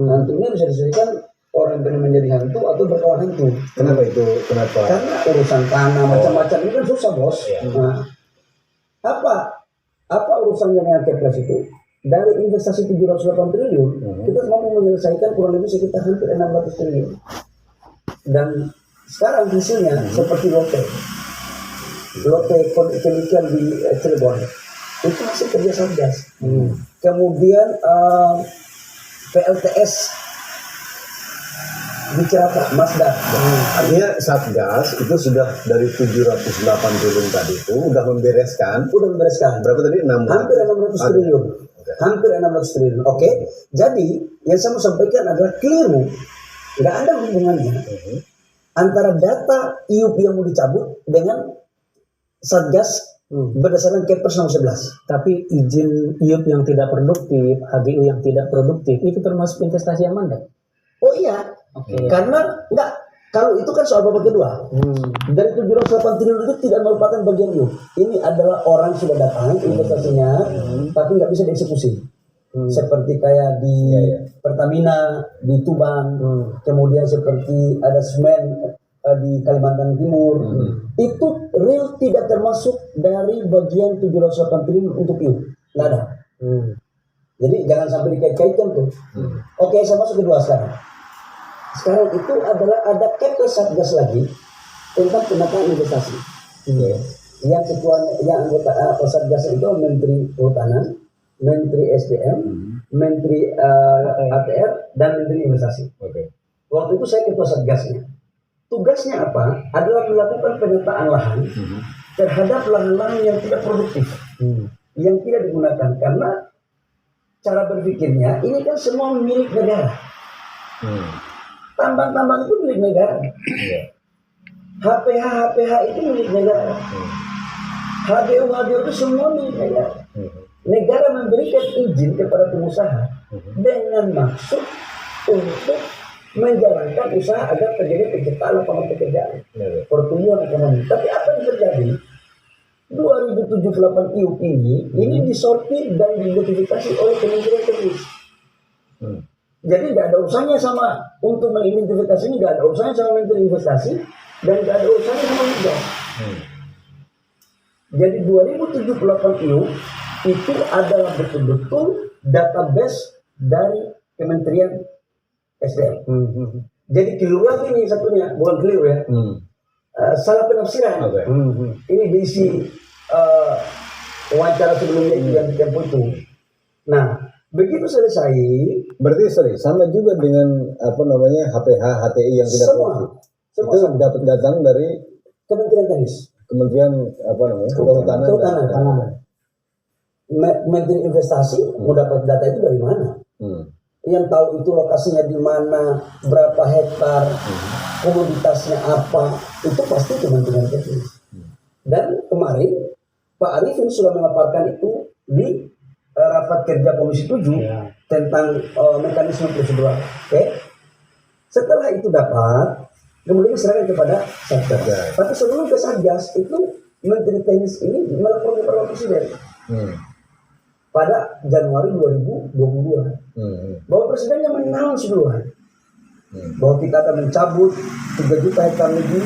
Hantunya bisa diselesaikan orang yang menjadi hantu atau berkawan hantu. Kenapa itu? Kenapa? Karena urusan tanah macam-macam ini kan susah, bos. Nah, apa urusannya dengan Kepres itu? Dari investasi 708 triliun, kita mampu menyelesaikan kurang lebih sekitar hampir 600 triliun. Dan sekarang hasilnya seperti Lotte Chemical di Cirebon, itu masih kerja Satgas. Kemudian PLTS di Cilacap, Mazda. Artinya Satgas itu sudah dari 708 triliun tadi itu udah membereskan. Berapa tadi? Hampir 600 triliun. Hampir 600 triliun. Oke. Jadi yang saya mau sampaikan adalah keliru. Nggak ada hubungannya antara data IUP yang mau dicabut dengan Satgas berdasarkan Kepres nomor 11. Tapi izin IUP yang tidak produktif, HGU yang tidak produktif, itu termasuk investasi yang mandat? Oh iya. Karena kalau itu kan soal babak kedua. Dari 708 triliun itu tidak merupakan bagian IUP. Ini adalah orang sudah datang investasinya, tapi nggak bisa dieksekusi. Seperti kayak di Pertamina di Tuban, kemudian seperti ada semen di Kalimantan Timur. Itu real tidak termasuk dari bagian 708 triliun untuk IUP. Nggak ada. Jadi jangan sampai dikait-kaitkan tuh. Oke, saya masuk kedua sekarang. Sekarang itu adalah ada Kepres Satgas lagi tentang penataan investasi. Yang ketuanya, yang anggota Satgas itu Menteri Kehutanan, Menteri SDM, Menteri ATR, dan Menteri Investasi. Waktu itu saya ketua Satgasnya. Tugasnya apa? Adalah melakukan penataan lahan terhadap lahan-lahan yang tidak produktif, yang tidak digunakan. Karena cara berpikirnya ini kan semua milik negara. Tambang-tambang itu milik negara. HPH itu milik negara. HGU itu semua milik negara. Negara memberikan izin kepada pengusaha dengan maksud untuk menjalankan usaha agar terjadi penciptaan lapangan pekerjaan, pertumbuhan ekonomi. Tapi apa yang terjadi? 2078 IUP ini disortir dan diidentifikasi oleh Kementerian Teknis. Jadi nggak ada urusannya sama untuk mengidentifikasi ini, nggak ada urusannya sama Menteri Investasi dan nggak ada urusannya sama Migas. Jadi 2078 IUP itu adalah betul-betul database dari Kementerian SDM. Jadi keliru lagi nih satunya, bukan keliru ya, salah penafsiran. Ini diisi wawancara sebelumnya itu yang di Tempo itu. Nah, begitu selesai, berarti sama juga dengan HPH, HTI yang tidak produktif. Itu dapat datang dari Kementerian Teknis, Kementerian Kehutanan. Menteri Investasi mau dapat data itu dari mana? Yang tahu itu lokasinya di mana, berapa hektar, komoditasnya apa, itu pasti Kementerian Teknis. Dan kemarin Pak Arifin sudah memaparkan itu di rapat kerja Komisi 7 tentang mekanisme prosedural. Setelah itu dapat, kemudian diserahkan kepada Satgas. Tapi sebelum ke Satgas itu Menteri Teknis ini melapor kepada Presiden pada Januari 2022 bahwa Presidennya menanam duluan bahwa kita akan mencabut 3 juta hektar lebih